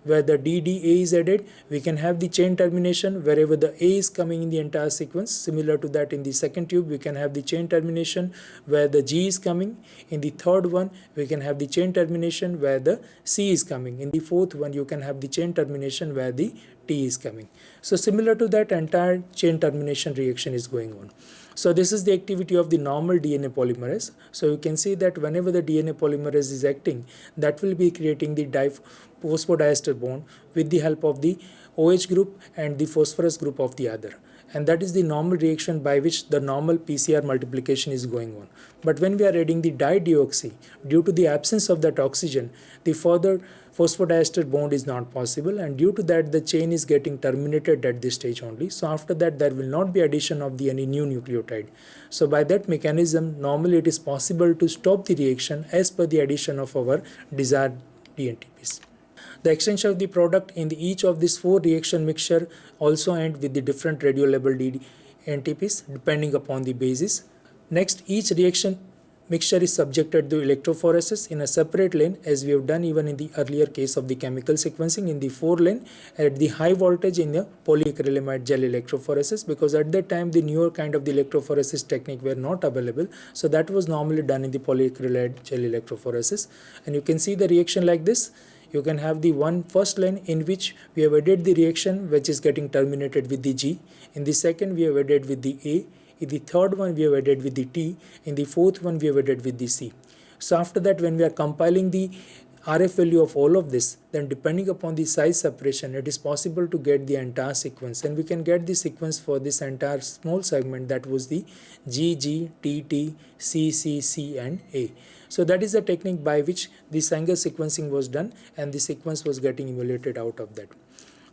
where the DDA is added, we can have the chain termination wherever the A is coming in the entire sequence. Similar to that, in the second tube we can have the chain termination where the G is coming. In the third one we can have the chain termination where the C is coming. In the fourth one you can have the chain termination where the T is coming. So similar to that, entire chain termination reaction is going on. So this is the activity of the normal DNA polymerase. So you can see that whenever the DNA polymerase is acting, that will be creating the phosphodiester bond with the help of the OH group and the phosphorus group of the other. And that is the normal reaction by which the normal PCR multiplication is going on. But when we are adding the dideoxy, due to the absence of that oxygen, the further phosphodiester bond is not possible, and due to that the chain is getting terminated at this stage only. So after that there will not be addition of any new nucleotide. So by that mechanism, normally it is possible to stop the reaction as per the addition of our desired DNTPs. The extension of the product in each of these 4 reaction mixture also end with the different radiolabeled DNTPs depending upon the basis. Next, each reaction mixture is subjected to electrophoresis in a separate lane, as we have done even in the earlier case of the chemical sequencing in the 4 lane at the high voltage in the polyacrylamide gel electrophoresis, because at that time the newer kind of the electrophoresis technique were not available. So that was normally done in the polyacrylamide gel electrophoresis. And you can see the reaction like this. You can have the first lane in which we have added the reaction which is getting terminated with the G. In the second we have added with the A. In the third one we have added with the T. In the fourth one we have added with the C. So after that, when we are compiling the RF value of all of this, then depending upon the size separation, it is possible to get the entire sequence, and we can get the sequence for this entire small segment, that was the G, G, T, T, C, C, C and A. So that is the technique by which the Sanger sequencing was done, and the sequence was getting emulated out of that.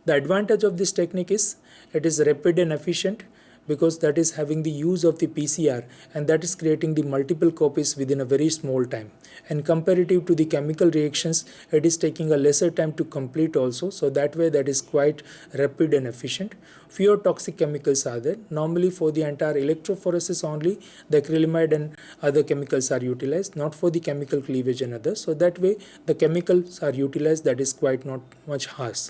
The advantage of this technique is it is rapid and efficient, because that is having the use of the PCR, and that is creating the multiple copies within a very small time. And comparative to the chemical reactions, it is taking a lesser time to complete also. So that way that is quite rapid and efficient. Fewer toxic chemicals are there. Normally for the entire electrophoresis only, the acrylamide and other chemicals are utilized, not for the chemical cleavage and others. So that way the chemicals are utilized, that is quite not much harsh.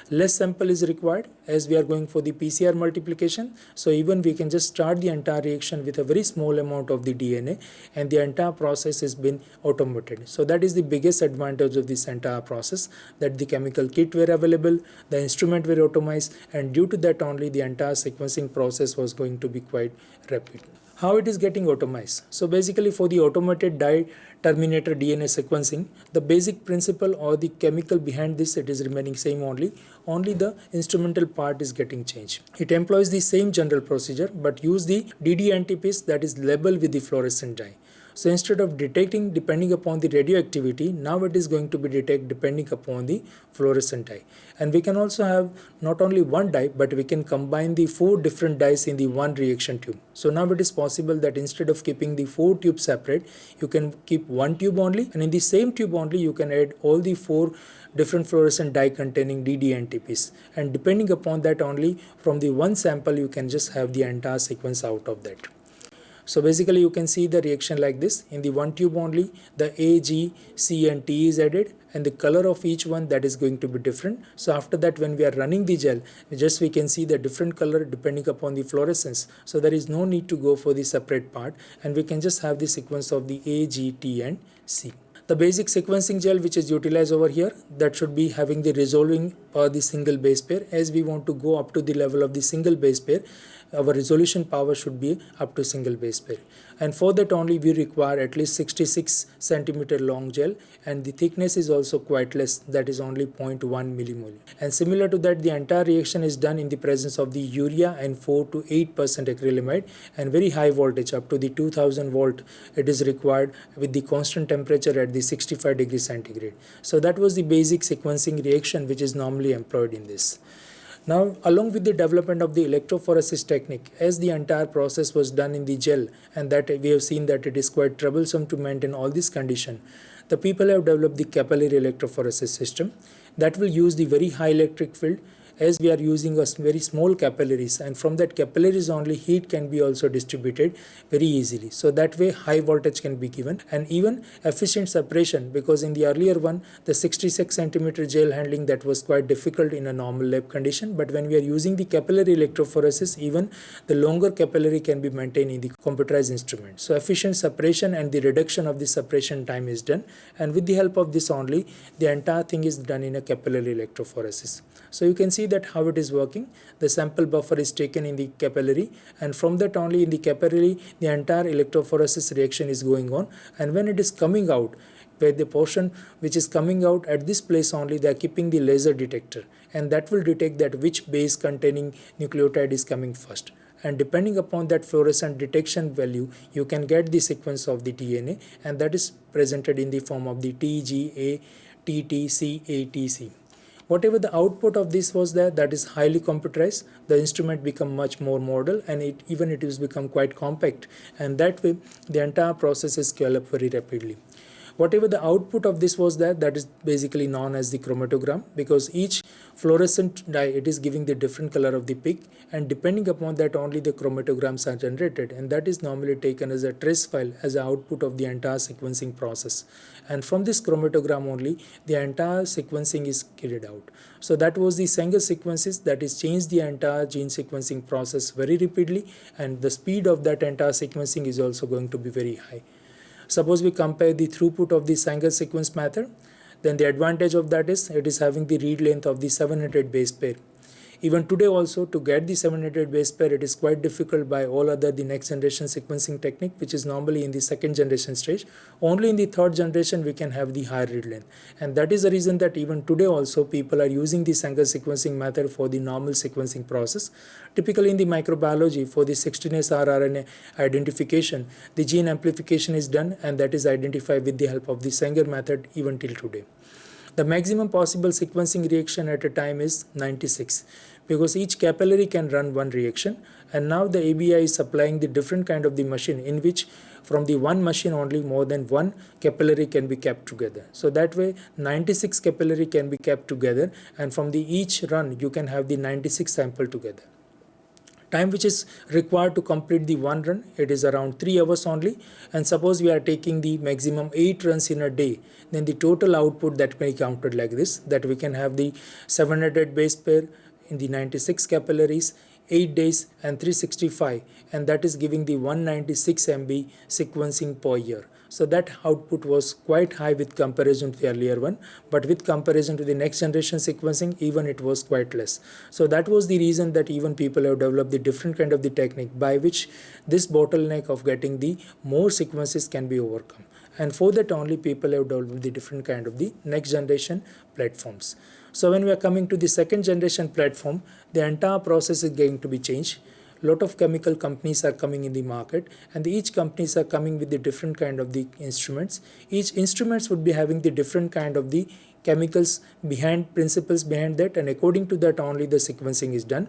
Less sample is required as we are going for the PCR multiplication. So even we can just start the entire reaction with a very small amount of the DNA, and the entire process has been automated. So that is the biggest advantage of this entire process, that the chemical kit were available, the instrument were automated, and due to that only the entire sequencing process was going to be quite rapid. How it is getting automized? So basically for the automated Dye-Terminator DNA sequencing, the basic principle or the chemical behind this, it is remaining same only the instrumental part is getting changed. It employs the same general procedure but use the DDNTPs that is labeled with the fluorescent dye. So instead of detecting depending upon the radioactivity, now it is going to be detect depending upon the fluorescent dye. And we can also have not only one dye, but we can combine the 4 different dyes in the one reaction tube. So now it is possible that instead of keeping the 4 tubes separate, you can keep one tube only, and in the same tube only you can add all the 4 different fluorescent dye containing DDNTPs, and depending upon that only from the one sample you can just have the entire sequence out of that. So basically you can see the reaction like this. In the one tube only, the A, G, C and T is added, and the color of each one that is going to be different. So after that, when we are running the gel, we can see the different color depending upon the fluorescence. So there is no need to go for the separate part, and we can just have the sequence of the A, G, T and C. The basic sequencing gel which is utilized over here, that should be having the resolving or the single base pair. As we want to go up to the level of the single base pair, our resolution power should be up to single base pair, and for that only we require at least 66 centimeter long gel, and the thickness is also quite less, that is only 0.1 millimolar. And similar to that, the entire reaction is done in the presence of the urea and 4 to 8% acrylamide, and very high voltage up to the 2000 volt it is required with the constant temperature at the 65 degrees centigrade. So that was the basic sequencing reaction which is normally employed in this. Now, along with the development of the electrophoresis technique, as the entire process was done in the gel, and that we have seen that it is quite troublesome to maintain all these conditions, the people have developed the capillary electrophoresis system that will use the very high electric field as we are using a very small capillaries, and from that capillaries only heat can be also distributed very easily. So that way high voltage can be given, and even efficient separation, because in the earlier one the 66 centimeter gel handling, that was quite difficult in a normal lab condition, but when we are using the capillary electrophoresis, even the longer capillary can be maintained in the computerized instrument. So efficient separation and the reduction of the separation time is done, and with the help of this only the entire thing is done in a capillary electrophoresis. So you can see that how it is working. The sample buffer is taken in the capillary, and from that only in the capillary the entire electrophoresis reaction is going on, and when it is coming out, where the portion which is coming out at this place only, they are keeping the laser detector, and that will detect that which base containing nucleotide is coming first, and depending upon that fluorescent detection value you can get the sequence of the DNA, and that is presented in the form of the TGA TTCATC. Whatever the output of this was there, that is highly computerized. The instrument become much more model, and it is become quite compact, and that way the entire process is scale up very rapidly. Whatever the output of this was there, that is basically known as the chromatogram, because each fluorescent dye, it is giving the different color of the peak, and depending upon that only the chromatograms are generated, and that is normally taken as a trace file as an output of the entire sequencing process, and from this chromatogram only the entire sequencing is carried out. So that was the Sanger sequences, that is changed the entire gene sequencing process very rapidly, and the speed of that entire sequencing is also going to be very high. Suppose we compare the throughput of the Sanger sequence method, then the advantage of that is it is having the read length of the 700 base pair. Even today also, to get the 700 base pair, it is quite difficult by all other the next generation sequencing technique, which is normally in the second generation stage. Only in the third generation we can have the higher read length, and that is the reason that even today also people are using the Sanger sequencing method for the normal sequencing process. Typically in the microbiology, for the 16S rRNA identification, the gene amplification is done, and that is identified with the help of the Sanger method even till today. The maximum possible sequencing reaction at a time is 96, because each capillary can run one reaction, and now the ABI is supplying the different kind of the machine in which from the one machine only more than one capillary can be kept together. So that way 96 capillary can be kept together, and from the each run you can have the 96 sample together. Time which is required to complete the one run, it is around 3 hours only, and suppose we are taking the maximum 8 runs in a day, then the total output that may be counted like this, that we can have the 700 base pair in the 96 capillaries, 8 days and 365, and that is giving the 196 MB sequencing per year. So that output was quite high with comparison to the earlier one, but with comparison to the next generation sequencing, even it was quite less. So that was the reason that even people have developed the different kind of the technique by which this bottleneck of getting the more sequences can be overcome. And for that only people have developed the different kind of the next generation platforms. So when we are coming to the second generation platform, the entire process is going to be changed. Lot of chemical companies are coming in the market, and each companies are coming with the different kind of the instruments. Each instruments would be having the different kind of the chemicals behind, principles behind that, and according to that only the sequencing is done.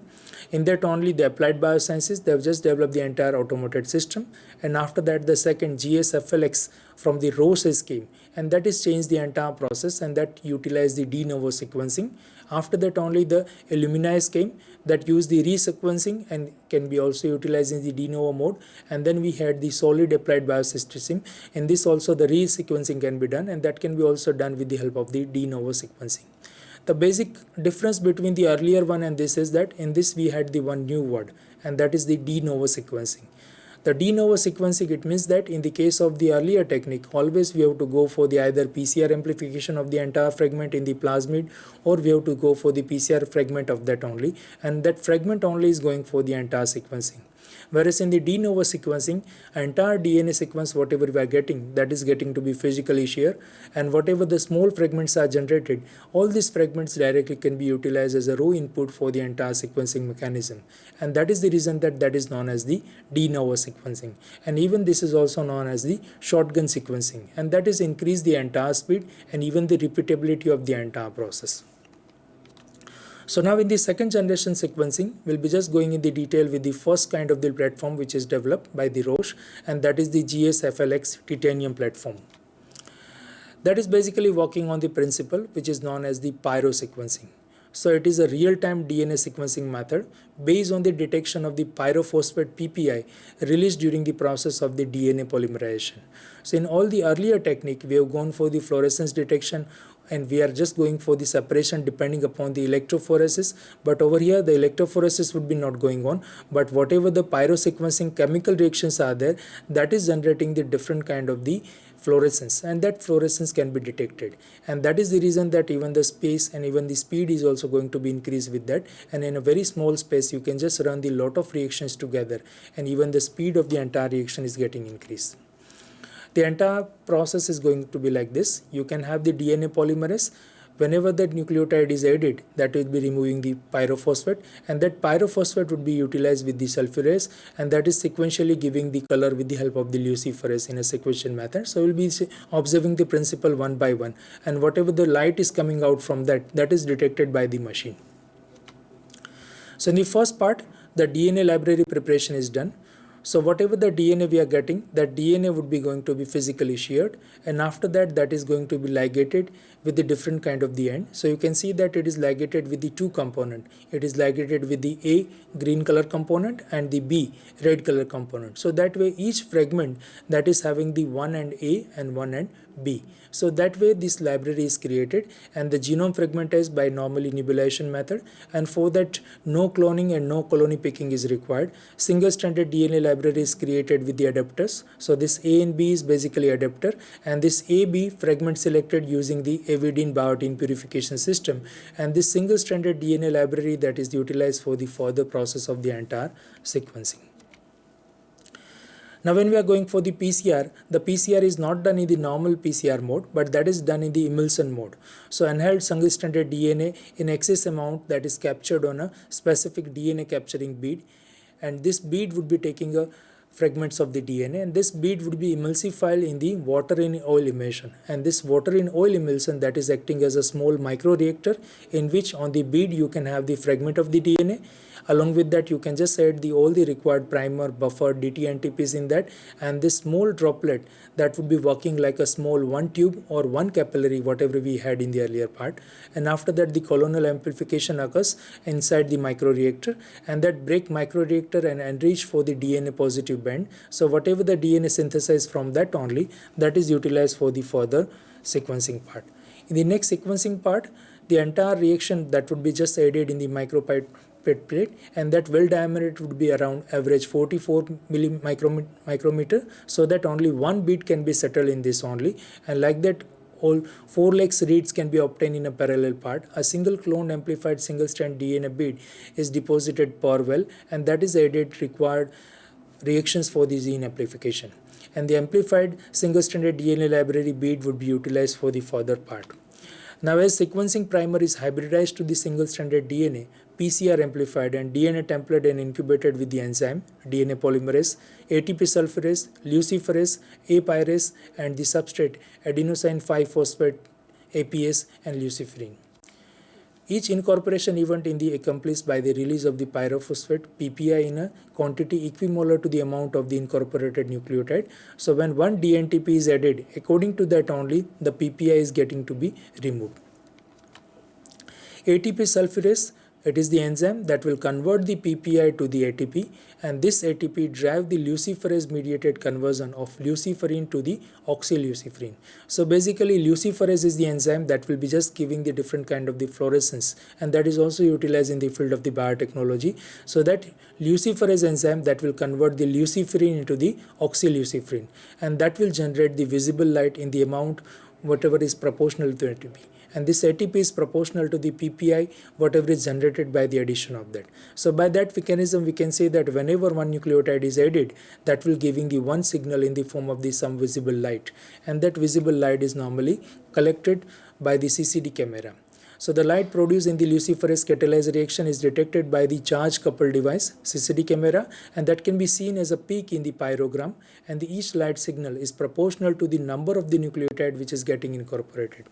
In that only the applied biosciences, they have just developed the entire automated system, and after that the second GSFLX from the ROSE came, and that is changed the entire process, and that utilized the de novo sequencing. After that only the Illumina came, that use the resequencing and can be also utilized in the de novo mode, and then we had the solid applied biosystem. In this also the resequencing can be done, and that can be also done with the help of the de novo sequencing. The basic difference between the earlier one and this is that in this we had the one new word, and that is the de novo sequencing. The de novo sequencing, it means that in the case of the earlier technique, always we have to go for the either PCR amplification of the entire fragment in the plasmid, or we have to go for the PCR fragment of that only, and that fragment only is going for the entire sequencing. Whereas in the de novo sequencing, entire DNA sequence whatever we are getting, that is getting to be physically shared, and whatever the small fragments are generated, all these fragments directly can be utilized as a raw input for the entire sequencing mechanism, and that is the reason that that is known as the de novo sequencing. And even this is also known as the shotgun sequencing, and that is increase the entire speed and even the repeatability of the entire process. So now in the second generation sequencing, we'll be just going in the detail with the first kind of the platform which is developed by the Roche, and that is the GSFLX titanium platform. That is basically working on the principle which is known as the pyro sequencing. So it is a real-time DNA sequencing method based on the detection of the pyrophosphate PPI released during the process of the DNA polymerization. So in all the earlier technique, we have gone for the fluorescence detection and we are just going for the separation depending upon the electrophoresis, but over here the electrophoresis would be not going on, but whatever the pyrosequencing chemical reactions are there, that is generating the different kind of the fluorescence, and that fluorescence can be detected, and that is the reason that even the space and even the speed is also going to be increased with that. And in a very small space you can just run the lot of reactions together, and even the speed of the entire reaction is getting increased. The entire process is going to be like this. You can have the DNA polymerase. Whenever that nucleotide is added, that will be removing the pyrophosphate, and that pyrophosphate would be utilized with the sulfurase, and that is sequentially giving the color with the help of the luciferase in a sequential method. So we'll be observing the principle one by one, and whatever the light is coming out from that, that is detected by the machine. So in the first part, the DNA library preparation is done. So whatever the DNA we are getting, that DNA would be going to be physically sheared, and after that, that is going to be ligated with the different kind of the end. So you can see that it is ligated with the two component. It is ligated with the A green color component and the B red color component. So that way each fragment that is having the one end A and one end B. So that way this library is created, and the genome fragmentized by normally nebulization method, and for that no cloning and no colony picking is required. Single stranded DNA library is created with the adapters. So this A and B is basically adapter, and this AB fragment selected using the avidin biotin purification system, and this single stranded DNA library that is utilized for the further process of the entire sequencing. Now when we are going for the PCR is not done in the normal PCR mode, but that is done in the emulsion mode. So inhaled single stranded DNA in excess amount that is captured on a specific DNA capturing bead, and this bead would be taking a fragments of the DNA, and this bead would be emulsified in the water in oil emulsion, and this water in oil emulsion that is acting as a small microreactor in which on the bead you can have the fragment of the DNA. Along with that you can just add all the required primer, buffer, DT-NTPs in that, and this small droplet that would be working like a small one tube or one capillary, whatever we had in the earlier part. And after that the colonal amplification occurs inside the microreactor, and that break microreactor and enrich for the DNA positive band. So whatever the DNA synthesized from that only, that is utilized for the further sequencing part. In the next sequencing part, the entire reaction that would be just added in the micropipette plate, and that well diameter would be around average 44 micrometer, so that only one bead can be settled in this only, and like that all 4 legs reads can be obtained in a parallel part. A single clone amplified single strand DNA bead is deposited per well, and that is added required reactions for the gene amplification, and the amplified single stranded DNA library bead would be utilized for the further part. Now as sequencing primer is hybridized to the single stranded DNA, PCR amplified and DNA templated and incubated with the enzyme, DNA polymerase, ATP sulfurase, luciferase, A-pyrase, and the substrate adenosine 5-phosphate APase and luciferin. Each incorporation event in the accomplished by the release of the pyrophosphate PPI in a quantity equimolar to the amount of the incorporated nucleotide. So when one DNTP is added, according to that only the PPI is getting to be removed. ATP sulfurase, it is the enzyme that will convert the PPI to the ATP, and this ATP drive the luciferase mediated conversion of luciferin to the oxyluciferin. So basically luciferase is the enzyme that will be just giving the different kind of the fluorescence, and that is also utilized in the field of the biotechnology. So that luciferase enzyme that will convert the luciferin into the oxyluciferin, and that will generate the visible light in the amount whatever is proportional to ATP. And this ATP is proportional to the PPI whatever is generated by the addition of that. So by that mechanism we can say that whenever one nucleotide is added, that will giving the one signal in the form of the some visible light, and that visible light is normally collected by the CCD camera. So the light produced in the luciferase catalyzed reaction is detected by the charge coupled device CCD camera, and that can be seen as a peak in the pyrogram, and each light signal is proportional to the number of the nucleotide which is getting incorporated.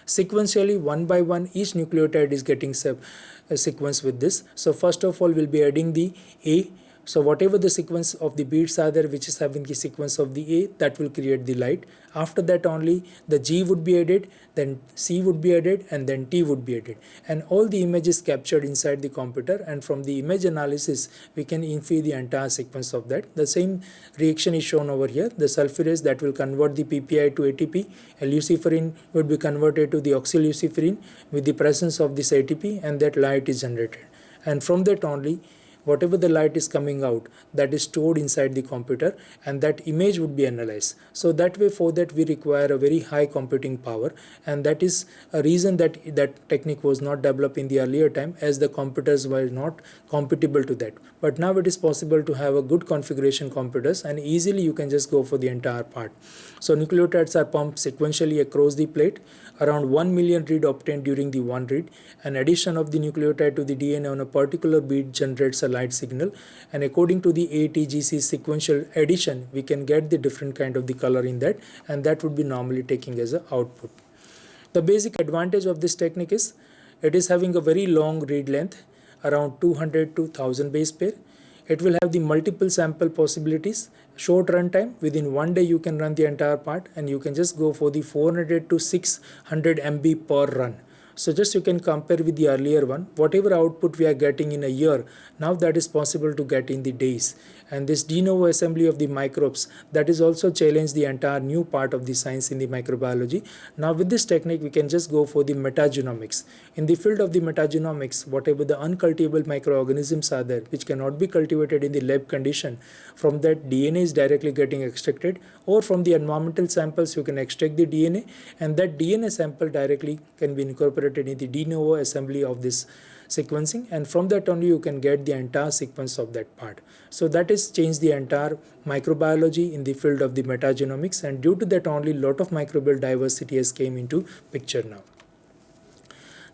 Sequentially, one by one, each nucleotide is getting sequenced with this. So first of all, we'll be adding the A So whatever the sequence of the beads are there which is having the sequence of the A, that will create the light. After that only the G would be added, then C would be added, and then T would be added, and all the images captured inside the computer, and from the image analysis we can infer the entire sequence of that. The same reaction is shown over here. The sulfurase that will convert the PPI to ATP, a luciferin would be converted to the oxyluciferin with the presence of this ATP, and that light is generated, and from that only whatever the light is coming out, that is stored inside the computer, and that image would be analyzed. So that way, for that we require a very high computing power, and that is a reason that that technique was not developed in the earlier time, as the computers were not compatible to that. But now it is possible to have a good configuration computers, and easily you can just go for the entire part. So nucleotides are pumped sequentially across the plate. Around 1 million read obtained during the one read. An addition of the nucleotide to the DNA on a particular bead generates a light signal, and according to the ATGC sequential addition, we can get the different kind of the color in that, and that would be normally taking as an output. The basic advantage of this technique is it is having a very long read length, around 200 to 1000 base pair. It will have the multiple sample possibilities, short runtime. Within one day you can run the entire part, and you can just go for the 400 to 600 MB per run. So just you can compare with the earlier one. Whatever output we are getting in a year, now that is possible to get in the days. And this de novo assembly of the microbes, that is also challenged the entire new part of the science in the microbiology. Now with this technique we can just go for the metagenomics. In the field of the metagenomics, whatever the uncultivable microorganisms are there which cannot be cultivated in the lab condition, from that DNA is directly getting extracted, or from the environmental samples you can extract the DNA, and that DNA sample directly can be incorporated in the de novo assembly of this sequencing, and from that only you can get the entire sequence of that part. So that is changed the entire microbiology in the field of the metagenomics, and due to that only lot of microbial diversity has came into picture now.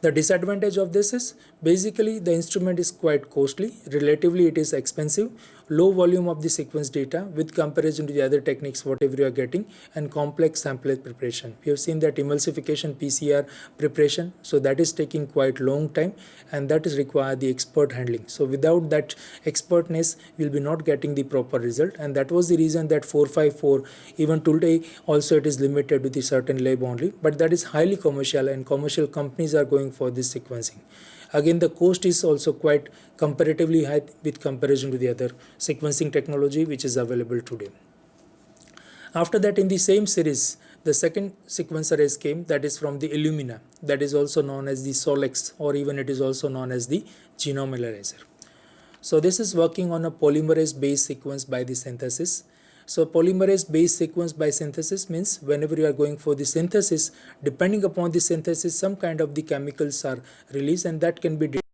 The disadvantage of this is basically the instrument is quite costly, relatively it is expensive, low volume of the sequence data with comparison to the other techniques whatever you are getting, and complex sample preparation. We have seen that emulsification PCR preparation, so that is taking quite long time, and that is require the expert handling. So without that expertness you will be not getting the proper result, and that was the reason that 454 even today also it is limited to the certain lab only, but that is highly commercial, and commercial companies are going for this sequencing. Again, the cost is also quite comparatively high with comparison to the other sequencing technology which is available today. After that, in the same series, the second sequencer has came, that is from the Illumina, that is also known as the Solexa, or even it is also known as the Genome analyzer. So this is working on a polymerase based sequence by the synthesis. So polymerase based sequence by synthesis means whenever you are going for the synthesis, depending upon the synthesis, some kind of the chemicals are released, and that can be